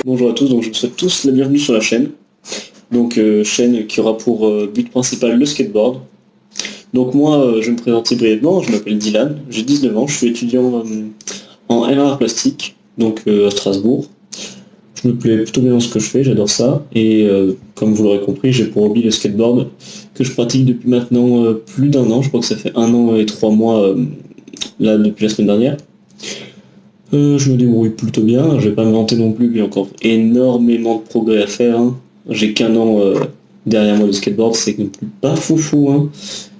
Bonjour à tous, donc je vous souhaite tous la bienvenue sur la chaîne. Donc chaîne qui aura pour but principal le skateboard. Donc moi je vais me présenter brièvement, je m'appelle Dylan, j'ai 19 ans, je suis étudiant en MR plastique, donc à Strasbourg. Je me plais plutôt bien dans ce que je fais, j'adore ça. Et comme vous l'aurez compris, j'ai pour hobby le skateboard que je pratique depuis maintenant plus d'un an, je crois que ça fait 1 an et 3 mois là depuis la semaine dernière. Je me débrouille plutôt bien, je vais pas me vanter non plus, il y a encore énormément de progrès à faire, hein. J'ai qu'un an derrière moi de skateboard, c'est non plus pas foufou, hein.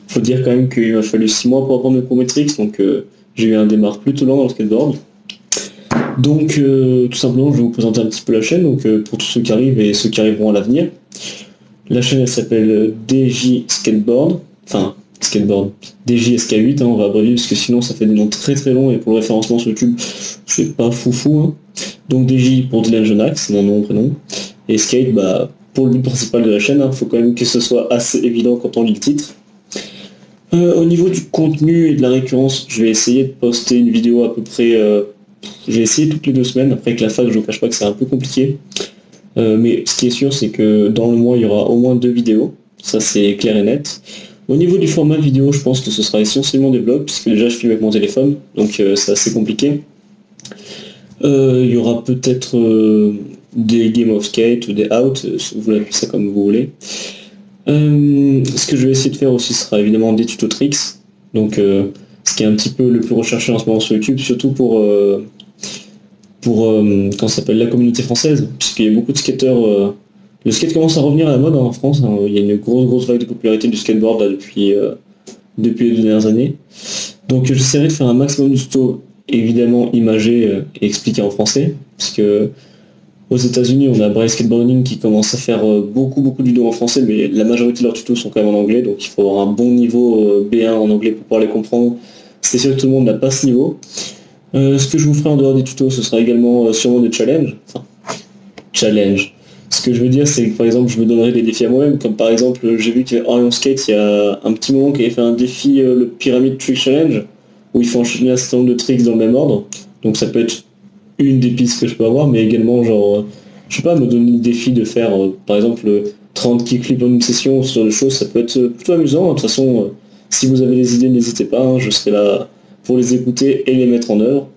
Faut dire quand même qu'il m'a fallu 6 mois pour apprendre le Prometrix, donc j'ai eu un démarre plutôt lent dans le skateboard. Donc tout simplement je vais vous présenter un petit peu la chaîne, donc pour tous ceux qui arrivent et ceux qui arriveront à l'avenir. La chaîne elle s'appelle DJ Skateboard, enfin Skateboard, DJSK8, hein, on va abrévier parce que sinon ça fait des noms très très longs et pour le référencement sur YouTube c'est pas foufou, hein. Donc DJ pour Dylan Jonax, c'est mon nom, prénom, et Skate bah pour le but principal de la chaîne, hein, faut quand même que ce soit assez évident quand on lit le titre. Au niveau du contenu et de la récurrence, je vais essayer de poster une vidéo à peu près, je vais essayer toutes les 2 semaines, après avec la fac je vous cache pas que c'est un peu compliqué. Mais ce qui est sûr c'est que dans le mois il y aura au moins 2 vidéos, ça c'est clair et net. Au niveau du format vidéo, je pense que ce sera essentiellement des vlogs, puisque déjà je filme avec mon téléphone, donc c'est assez compliqué. Il y aura peut-être des Game of Skate ou des Out, vous l'appelez ça comme vous voulez. Ce que je vais essayer de faire aussi sera évidemment des tutos tricks, donc ce qui est un petit peu le plus recherché en ce moment sur YouTube, surtout pour comment ça s'appelle, la communauté française, puisqu'il y a beaucoup de skateurs. Le skate commence à revenir à la mode en France, hein. Il y a une grosse vague de popularité du skateboard là, depuis les 2 dernières années. Donc j'essaierai de faire un maximum de tutos évidemment imagés et expliqués en français, puisque aux États-Unis on a Braille Skateboarding qui commence à faire beaucoup de vidéos en français, mais la majorité de leurs tutos sont quand même en anglais, donc il faut avoir un bon niveau B1 en anglais pour pouvoir les comprendre. C'est sûr que tout le monde n'a pas ce niveau. Ce que je vous ferai en dehors des tutos, ce sera également sûrement des challenges. Enfin, challenge. Ce que je veux dire, c'est que par exemple, je me donnerai des défis à moi-même, comme par exemple, j'ai vu qu'il y avait Orion Skate, il y a un petit moment qui avait fait un défi, le Pyramid Trick Challenge, où il faut enchaîner un certain nombre de tricks dans le même ordre. Donc ça peut être une des pistes que je peux avoir, mais également genre, je sais pas, me donner le défi de faire, par exemple, 30 kickflips en une session, ce genre de choses, ça peut être plutôt amusant. De toute façon, si vous avez des idées, n'hésitez pas, hein, je serai là pour les écouter et les mettre en œuvre.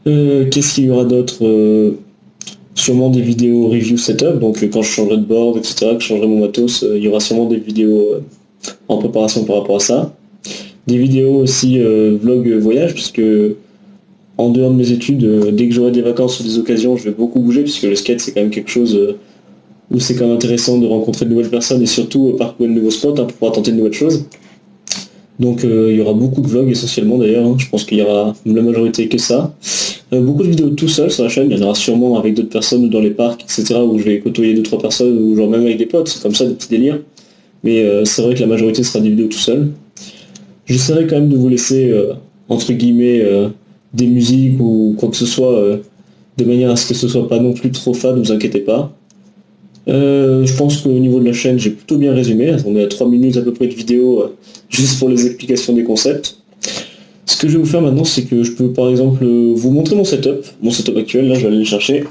Qu'est-ce qu'il y aura d'autre? Sûrement des vidéos review setup, donc quand je changerai de board, etc., que je changerai mon matos, il y aura sûrement des vidéos en préparation par rapport à ça. Des vidéos aussi vlog voyage, puisque en dehors de mes études, dès que j'aurai des vacances ou des occasions, je vais beaucoup bouger, puisque le skate c'est quand même quelque chose où c'est quand même intéressant de rencontrer de nouvelles personnes et surtout parcourir de nouveaux spots pour pouvoir tenter de nouvelles choses. Donc il y aura beaucoup de vlogs essentiellement d'ailleurs, hein. Je pense qu'il y aura la majorité que ça. Beaucoup de vidéos tout seul sur la chaîne, il y en aura sûrement avec d'autres personnes ou dans les parcs, etc. où je vais côtoyer 2-3 personnes ou genre même avec des potes, c'est comme ça des petits délires. Mais c'est vrai que la majorité sera des vidéos tout seul. J'essaierai quand même de vous laisser entre guillemets des musiques ou quoi que ce soit de manière à ce que ce soit pas non plus trop fade, ne vous inquiétez pas. Je pense qu'au niveau de la chaîne j'ai plutôt bien résumé, on est à 3 minutes à peu près de vidéo juste pour les explications des concepts. Ce que je vais vous faire maintenant, c'est que je peux par exemple vous montrer mon setup actuel, là je vais aller le chercher.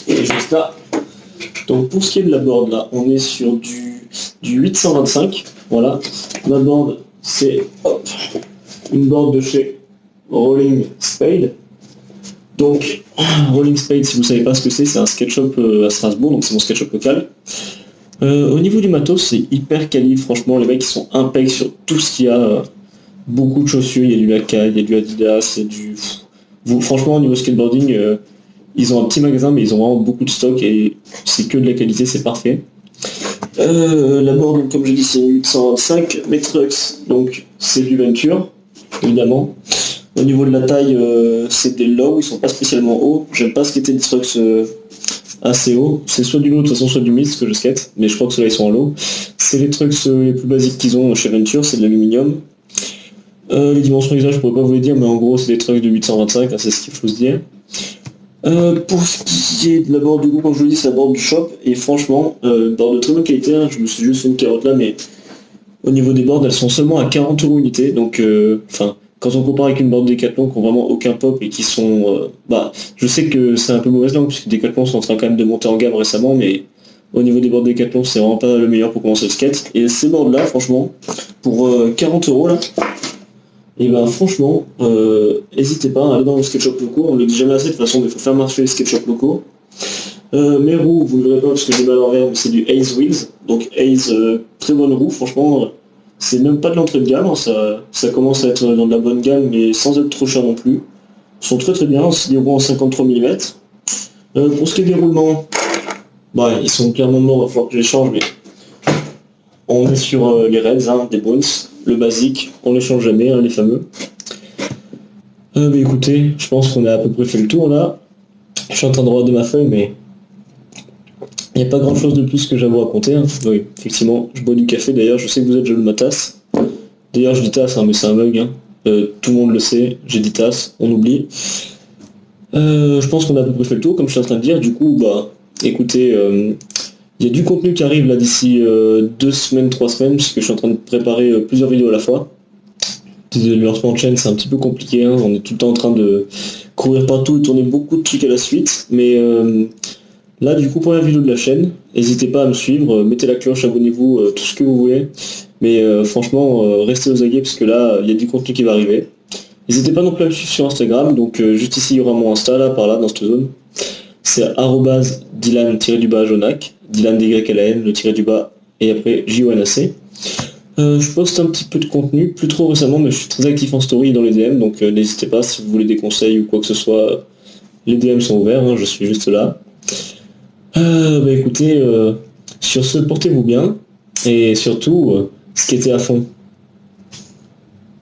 Et juste là. Donc pour ce qui est de la board là, on est sur du 825, voilà. Ma board c'est une board de chez Rolling Spade. Donc Rolling Spade, si vous savez pas ce que c'est un skate shop à Strasbourg, donc c'est mon skate shop local. Au niveau du matos, c'est hyper quali, franchement les mecs ils sont impeccables sur tout ce qu'il y a. Beaucoup de chaussures, il y a du Akai, il y a du Adidas, il y a du... Franchement, au niveau skateboarding, ils ont un petit magasin, mais ils ont vraiment beaucoup de stock et c'est que de la qualité, c'est parfait. La board, comme je dis, c'est 825 mes trucks, donc c'est du Venture, évidemment. Au niveau de la taille, c'est des low, ils sont pas spécialement hauts. J'aime pas skater des trucks assez hauts. C'est soit du low, de toute façon, soit du mid, ce que je skate, mais je crois que ceux-là, ils sont en low. C'est les trucks les plus basiques qu'ils ont chez Venture, c'est de l'aluminium. Les dimensions exactes, je pourrais pas vous les dire, mais en gros, c'est des trucks de 825, c'est ce qu'il faut se dire. Pour ce qui est de la board du coup, comme je vous dis, c'est la board du shop, et franchement, board de très bonne qualité, hein, je me suis juste fait une carotte là, mais au niveau des boards, elles sont seulement à 40 € unité, donc, enfin, quand on compare avec une board Decathlon qui ont vraiment aucun pop et qui sont... je sais que c'est un peu mauvaise langue, puisque Decathlon sont en train quand même de monter en gamme récemment, mais au niveau des boards Decathlon, c'est vraiment pas le meilleur pour commencer le skate. Et ces boards là, franchement, pour 40 euros là, et ben franchement, n'hésitez pas à aller dans le skate shop locaux, on le dit jamais assez de toute façon, mais il faut faire marcher les skate shops locaux. Mes roues, vous ne le verrez pas parce que j'ai mal à l'envers, mais c'est du Ace Wheels. Donc Ace, très bonne roue, franchement, c'est même pas de l'entrée de gamme, hein, ça commence à être dans de la bonne gamme, mais sans être trop cher non plus. Ils sont très très bien, c'est des roues en 53 mm. Pour ce qui est des roulements, ils sont clairement morts, il va falloir que je les change, mais on est sur les Reds, hein, des Bones, le basique, on les change jamais, hein, les fameux. Écoutez, je pense qu'on a à peu près fait le tour là. Je suis en train de regarder ma feuille, mais il n'y a pas grand chose de plus que j'ai à vous raconter. Hein. Oui, effectivement, je bois du café d'ailleurs, je sais que vous êtes jaloux de ma tasse. D'ailleurs, je dis tasse, hein, mais c'est un bug. Hein. Tout le monde le sait, j'ai dit tasse, on oublie. Je pense qu'on a à peu près fait le tour, comme je suis en train de dire. Du coup, écoutez, il y a du contenu qui arrive là d'ici 2 semaines, 3 semaines, puisque je suis en train de préparer plusieurs vidéos à la fois. Le lancement de chaîne, c'est un petit peu compliqué. Hein. On est tout le temps en train de courir partout et tourner beaucoup de trucs à la suite. Mais là, du coup, première vidéo de la chaîne. N'hésitez pas à me suivre, mettez la cloche, abonnez-vous, tout ce que vous voulez. Mais franchement, restez aux aguets parce que là, il y a du contenu qui va arriver. N'hésitez pas non plus à me suivre sur Instagram. Donc juste ici, il y aura mon Insta, là, par là, dans cette zone. C'est @Dylan-Jonac. Dylan DYLAN, le tiré du bas, et après JONAC. Je poste un petit peu de contenu, plus trop récemment, mais je suis très actif en story et dans les DM, donc n'hésitez pas si vous voulez des conseils ou quoi que ce soit. Les DM sont ouverts, hein, je suis juste là. Écoutez, sur ce, portez-vous bien, et surtout, skatez à fond.